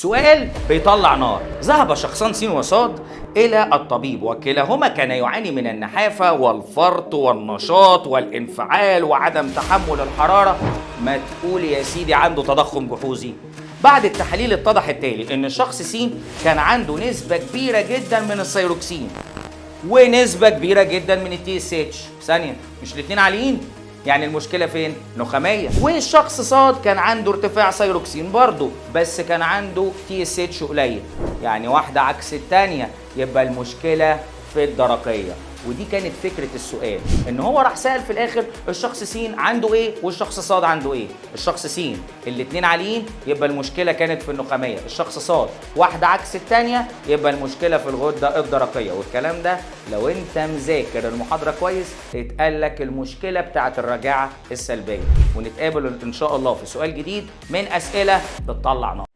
سؤال بيطلع نار. ذهب شخصان س وصاد إلى الطبيب وكلاهما كان يعاني من النحافة والفرط والنشاط والانفعال وعدم تحمل الحرارة. ما تقول يا سيدي عنده تضخم جحوظي. بعد التحاليل اتضح التالي ان الشخص س كان عنده نسبة كبيرة جدا من الثيروكسين ونسبة كبيرة جدا من التي اس اتش. ثانية، مش الاتنين عاليين؟ يعني المشكلة فين؟ نخامية. والشخص صاد كان عنده ارتفاع ثيروكسين برضه، بس كان عنده تي اس اتش قليل، يعني واحدة عكس التانية، يبقى المشكلة في الدرقية. ودي كانت فكرة السؤال، ان هو راح سأل في الاخر الشخص س عنده ايه والشخص صاد عنده ايه. الشخص س الاتنين عاليين يبقى المشكلة كانت في النخامية، الشخص صاد واحدة عكس التانية يبقى المشكلة في الغدة الدرقية. والكلام ده لو انت مذاكر المحاضرة كويس اتقال لك المشكلة بتاعت الرجاعة السلبية. ونتقابل ان شاء الله في سؤال جديد من اسئلة بتطلع نار.